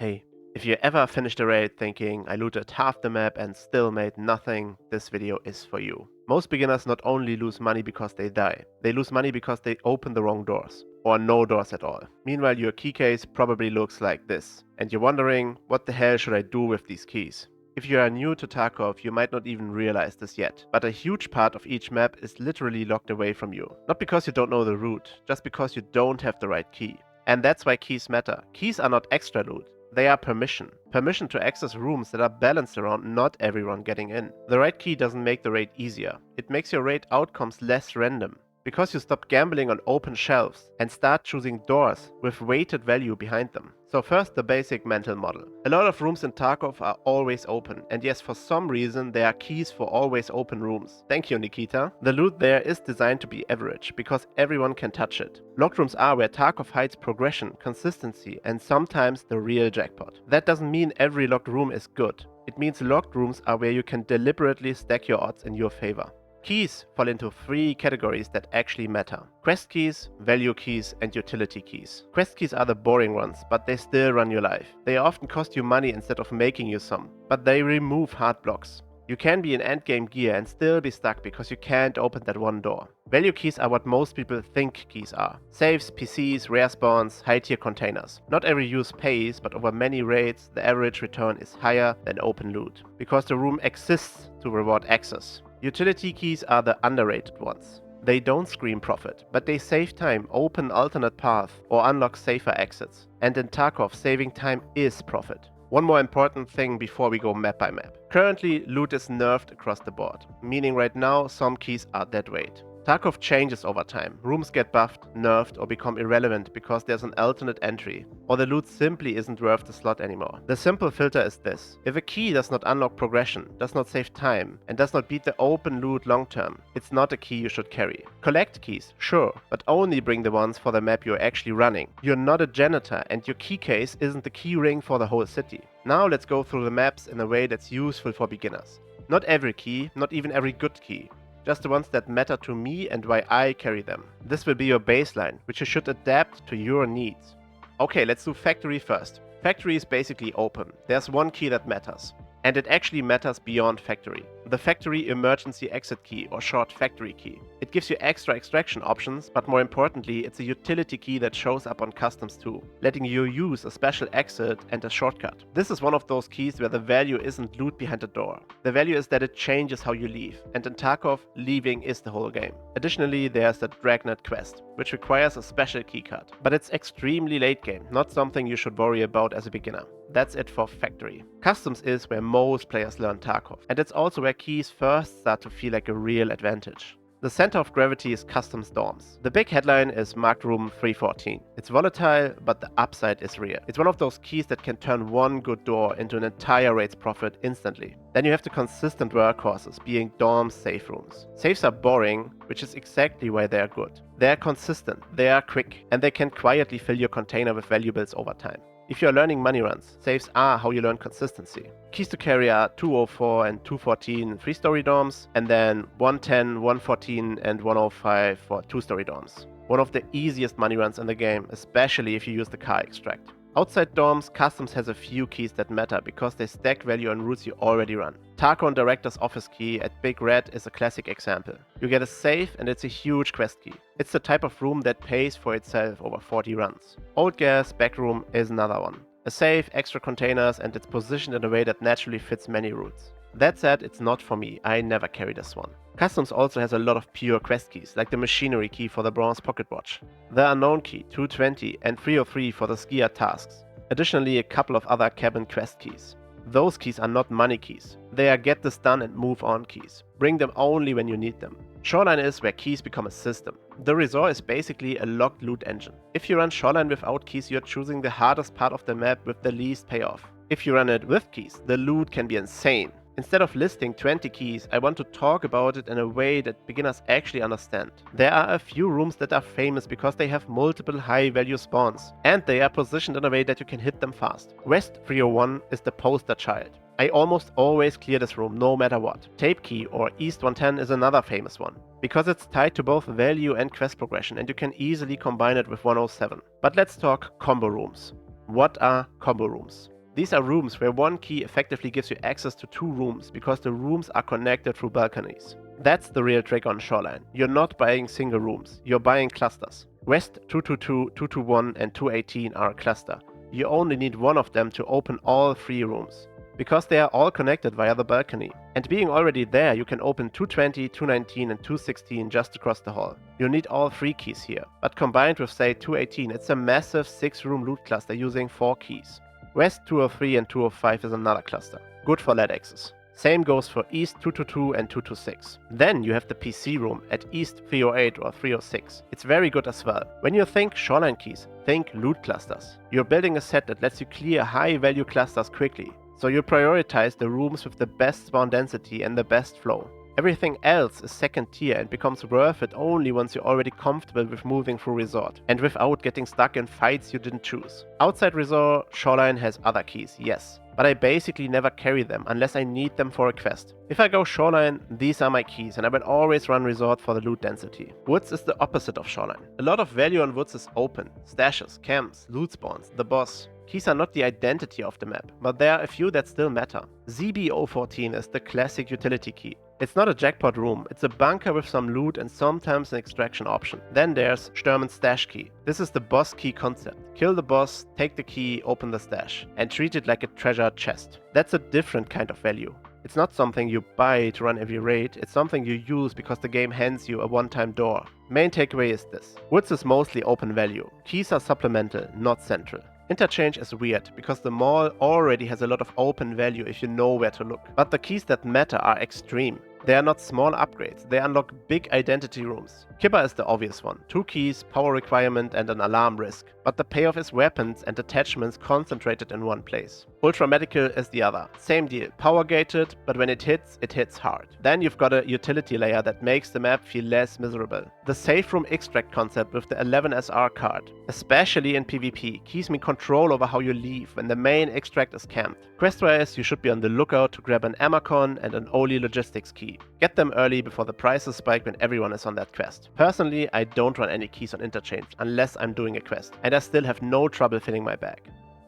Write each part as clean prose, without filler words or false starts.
Hey, if you ever finished a raid thinking I looted half the map and still made nothing, this video is for you. Most beginners not only lose money because they die, they lose money because they open the wrong doors, or no doors at all. Meanwhile, your key case probably looks like this, and you're wondering, what the hell should I do with these keys? If you are new to Tarkov, you might not even realize this yet, but a huge part of each map is literally locked away from you. Not because you don't know the route, just because you don't have the right key. And that's why keys matter. Keys are not extra loot. They are permission. Permission to access rooms that are balanced around not everyone getting in. The right key doesn't make the raid easier. It makes your raid outcomes less random. Because you stop gambling on open shelves and start choosing doors with weighted value behind them. So first, the basic mental model. A lot of rooms in Tarkov are always open, and yes, for some reason there are keys for always open rooms. Thank you, Nikita. The loot there is designed to be average, because everyone can touch it. Locked rooms are where Tarkov hides progression, consistency, and sometimes the real jackpot. That doesn't mean every locked room is good. It means locked rooms are where you can deliberately stack your odds in your favor. Keys fall into three categories that actually matter. Quest keys, value keys, and utility keys. Quest keys are the boring ones, but they still run your life. They often cost you money instead of making you some, but they remove hard blocks. You can be in endgame gear and still be stuck because you can't open that one door. Value keys are what most people think keys are. Safes, PCs, rare spawns, high tier containers. Not every use pays, but over many raids the average return is higher than open loot, because the room exists to reward access. Utility keys are the underrated ones. They don't scream profit, but they save time, open alternate paths, or unlock safer exits. And in Tarkov, saving time is profit. One more important thing before we go map by map. Currently, loot is nerfed across the board, meaning right now some keys are dead weight. Tarkov changes over time. Rooms get buffed, nerfed, or become irrelevant because there's an alternate entry, or the loot simply isn't worth the slot anymore. The simple filter is this: if a key does not unlock progression, does not save time, and does not beat the open loot long term, it's not a key you should carry. Collect keys, sure, but only bring the ones for the map you're actually running. You're not a janitor, and your key case isn't the key ring for the whole city. Now let's go through the maps in a way that's useful for beginners. Not every key, not even every good key. Just the ones that matter to me and why I carry them. This will be your baseline, which you should adapt to your needs. Okay, let's do factory first. Factory is basically open. There's one key that matters. And it actually matters beyond factory. The factory emergency exit key, or short factory key. It gives you extra extraction options, but more importantly, it's a utility key that shows up on customs too, letting you use a special exit and a shortcut. This is one of those keys where the value isn't loot behind a door. The value is that it changes how you leave, and in Tarkov, leaving is the whole game. Additionally, there's the Dragnet quest, which requires a special keycard. But it's extremely late game, not something you should worry about as a beginner. That's it for factory. Customs is where most players learn Tarkov, and it's also where keys first start to feel like a real advantage. The center of gravity is customs dorms. The big headline is marked room 314. It's volatile, but the upside is real. It's one of those keys that can turn one good door into an entire raid's profit instantly. Then you have the consistent workhorses, being dorms safe rooms. Safes are boring, which is exactly why they are good. They are consistent, they are quick, and they can quietly fill your container with valuables over time. If you are learning money runs, safes are how you learn consistency. Keys to carry are 204 and 214 3-story dorms, and then 110, 114 and 105 for 2-story dorms. One of the easiest money runs in the game, especially if you use the car extract. Outside dorms, Customs has a few keys that matter because they stack value on routes you already run. Tarkon Director's Office key at Big Red is a classic example. You get a safe and it's a huge quest key. It's the type of room that pays for itself over 40 runs. Old Gas Backroom is another one. A safe, extra containers, and it's positioned in a way that naturally fits many routes. That said, it's not for me, I never carry this one. Customs also has a lot of pure quest keys, like the machinery key for the bronze pocket watch, the unknown key 220 and 303 for the skier tasks. Additionally, a couple of other cabin quest keys. Those keys are not money keys. They are get this done and move on keys. Bring them only when you need them. Shoreline is where keys become a system. The resort is basically a locked loot engine. If you run Shoreline without keys, you're choosing the hardest part of the map with the least payoff. If you run it with keys, the loot can be insane. Instead of listing 20 keys, I want to talk about it in a way that beginners actually understand. There are a few rooms that are famous because they have multiple high value spawns, and they are positioned in a way that you can hit them fast. West 301 is the poster child. I almost always clear this room no matter what. Tape Key or East 110 is another famous one, because it's tied to both value and quest progression and you can easily combine it with 107. But let's talk combo rooms. What are combo rooms? These are rooms where one key effectively gives you access to 2 rooms because the rooms are connected through balconies. That's the real trick on Shoreline. You're not buying single rooms, you're buying clusters. West 222, 221 and 218 are a cluster. You only need one of them to open all 3 rooms, because they are all connected via the balcony. And being already there, you can open 220, 219 and 216 just across the hall. You need all 3 keys here, but combined with say 218, it's a massive 6-room loot cluster using 4 keys. West 203 and 205 is another cluster, good for LED access. Same goes for East 222 and 226. Then you have the PC room at East 308 or 306. It's very good as well. When you think Shoreline keys, think loot clusters. You're building a set that lets you clear high value clusters quickly, so you prioritize the rooms with the best spawn density and the best flow. Everything else is second tier and becomes worth it only once you're already comfortable with moving through Resort, and without getting stuck in fights you didn't choose. Outside Resort, Shoreline has other keys, yes, but I basically never carry them unless I need them for a quest. If I go Shoreline, these are my keys and I will always run Resort for the loot density. Woods is the opposite of Shoreline. A lot of value on Woods is open, stashes, camps, loot spawns, the boss. Keys are not the identity of the map, but there are a few that still matter. ZB014 is the classic utility key. It's not a jackpot room, it's a bunker with some loot and sometimes an extraction option. Then there's Sturman's stash key. This is the boss key concept. Kill the boss, take the key, open the stash, and treat it like a treasure chest. That's a different kind of value. It's not something you buy to run every raid, it's something you use because the game hands you a one-time door. Main takeaway is this: Woods is mostly open value. Keys are supplemental, not central. Interchange is weird, because the mall already has a lot of open value if you know where to look. But the keys that matter are extreme. They are not small upgrades, they unlock big identity rooms. Kipper is the obvious one. 2 keys, power requirement and an alarm risk. But the payoff is weapons and attachments concentrated in one place. Ultra Medical is the other. Same deal, power gated, but when it hits hard. Then you've got a utility layer that makes the map feel less miserable. The safe room extract concept with the 11SR card. Especially in PvP, keys mean control over how you leave when the main extract is camped. Quest-wise, you should be on the lookout to grab an Amacon and an Oli logistics key. Get them early before the prices spike when everyone is on that quest. Personally, I don't run any keys on Interchange unless I'm doing a quest, and I still have no trouble filling my bag.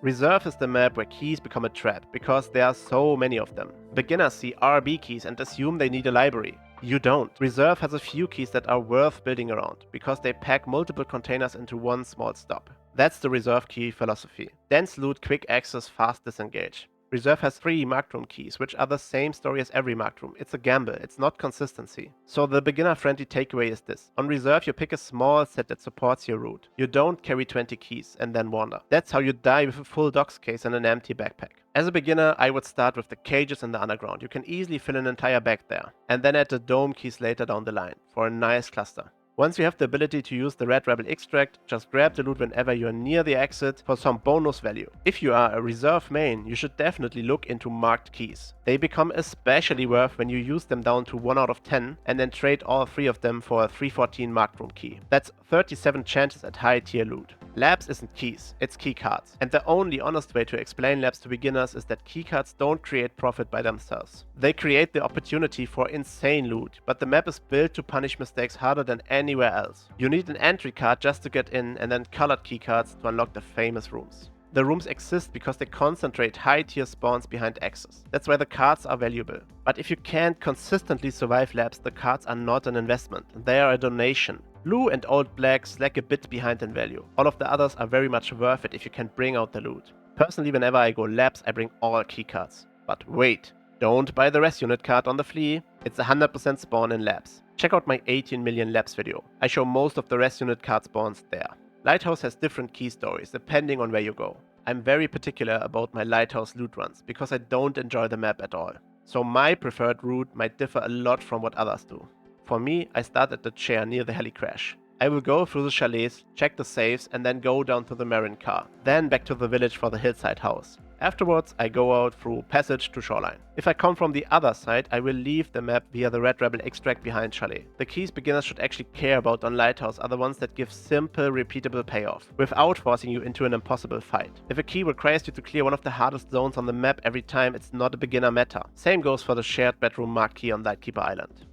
Reserve is the map where keys become a trap, because there are so many of them. Beginners see RB keys and assume they need a library. You don't. Reserve has a few keys that are worth building around, because they pack multiple containers into one small stop. That's the Reserve key philosophy. Dense loot, quick access, fast disengage. Reserve has 3 marked room keys, which are the same story as every marked room. It's a gamble, it's not consistency. So the beginner-friendly takeaway is this: on Reserve you pick a small set that supports your route. You don't carry 20 keys and then wander. That's how you die with a full docs case and an empty backpack. As a beginner, I would start with the cages in the underground. You can easily fill an entire bag there. And then add the dome keys later down the line, for a nice cluster. Once you have the ability to use the Red Rebel extract, just grab the loot whenever you are near the exit for some bonus value. If you are a Reserve main, you should definitely look into marked keys. They become especially worth when you use them down to 1 out of 10 and then trade all 3 of them for a 314 marked room key. That's 37 chances at high tier loot. Labs isn't keys, it's keycards. And the only honest way to explain labs to beginners is that keycards don't create profit by themselves. They create the opportunity for insane loot, but the map is built to punish mistakes harder than anywhere else. You need an entry card just to get in, and then colored keycards to unlock the famous rooms. The rooms exist because they concentrate high tier spawns behind access. That's why the cards are valuable. But if you can't consistently survive labs, the cards are not an investment, they are a donation. Blue and Old Black slack a bit behind in value. All of the others are very much worth it if you can bring out the loot. Personally, whenever I go labs, I bring all keycards. But wait, don't buy the rest unit card on the flea. It's 100% spawn in labs. Check out my 18 million labs video. I show most of the rest unit card spawns there. Lighthouse has different key stories depending on where you go. I'm very particular about my Lighthouse loot runs because I don't enjoy the map at all. So my preferred route might differ a lot from what others do. For me, I start at the chair near the heli crash. I will go through the chalets, check the safes and then go down to the Marin car. Then back to the village for the hillside house. Afterwards, I go out through passage to Shoreline. If I come from the other side, I will leave the map via the Red Rebel extract behind chalet. The keys beginners should actually care about on Lighthouse are the ones that give simple, repeatable payoff, without forcing you into an impossible fight. If a key requires you to clear one of the hardest zones on the map every time, it's not a beginner meta. Same goes for the shared bedroom marked key on Lightkeeper Island.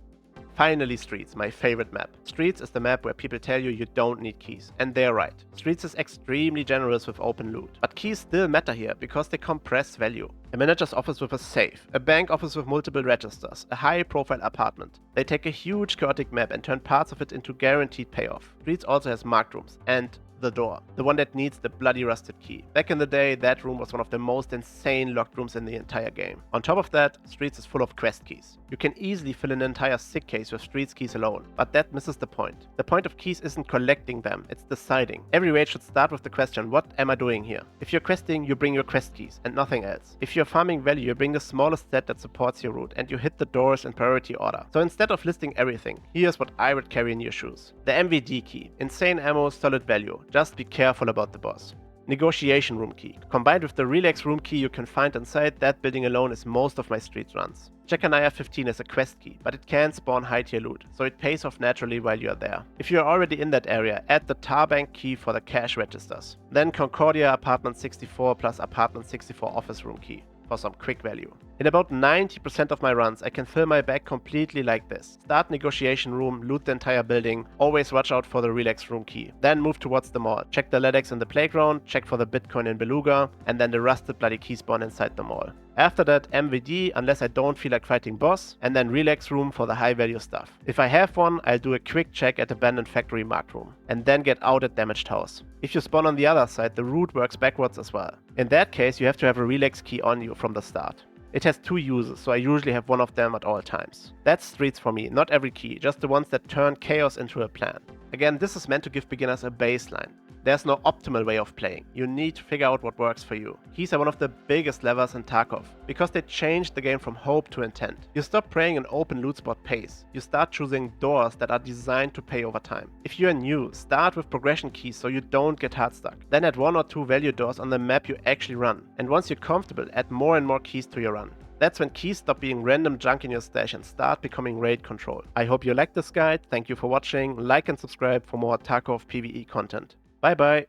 Finally, Streets, my favorite map. Streets is the map where people tell you you don't need keys, and they're right. Streets is extremely generous with open loot, but keys still matter here because they compress value. A manager's office with a safe, a bank office with multiple registers, a high-profile apartment. They take a huge chaotic map and turn parts of it into guaranteed payoff. Streets also has marked rooms, and the door, the one that needs the bloody rusted key. Back in the day, that room was one of the most insane locked rooms in the entire game. On top of that, Streets is full of quest keys. You can easily fill an entire sick case with Streets keys alone, but that misses the point. The point of keys isn't collecting them, it's deciding. Every raid should start with the question, what am I doing here? If you're questing, you bring your quest keys and nothing else. If you're farming value, you bring the smallest set that supports your route and you hit the doors in priority order. So instead of listing everything, here's what I would carry in your shoes. The MVD key, insane ammo, solid value. Just be careful about the boss. Negotiation room key. Combined with the relax room key you can find inside, that building alone is most of my Streets runs. Jackanaya 15 is a quest key, but it can spawn high tier loot, so it pays off naturally while you're there. If you're already in that area, add the Tarbank key for the cash registers. Then Concordia Apartment 64 plus Apartment 64 office room key for some quick value. In about 90% of my runs, I can fill my bag completely like this. Start negotiation room, loot the entire building, always watch out for the relax room key. Then move towards the mall. Check the LEDX in the playground, check for the Bitcoin in Beluga, and then the rusted bloody key spawn inside the mall. After that, MVD, unless I don't feel like fighting boss, and then relax room for the high value stuff. If I have one, I'll do a quick check at abandoned factory marked room, and then get out at damaged house. If you spawn on the other side, the route works backwards as well. In that case, you have to have a relax key on you from the start. It has 2 uses, so I usually have one of them at all times. That's Streets for me, not every key, just the ones that turn chaos into a plan. Again, this is meant to give beginners a baseline. There's no optimal way of playing. You need to figure out what works for you. Keys are one of the biggest levers in Tarkov, because they changed the game from hope to intent. You stop praying an open loot spot pays. You start choosing doors that are designed to pay over time. If you're new, start with progression keys so you don't get hard stuck. Then add 1 or 2 value doors on the map you actually run. And once you're comfortable, add more and more keys to your run. That's when keys stop being random junk in your stash and start becoming raid control. I hope you liked this guide. Thank you for watching. Like and subscribe for more Tarkov PvE content. Bye bye.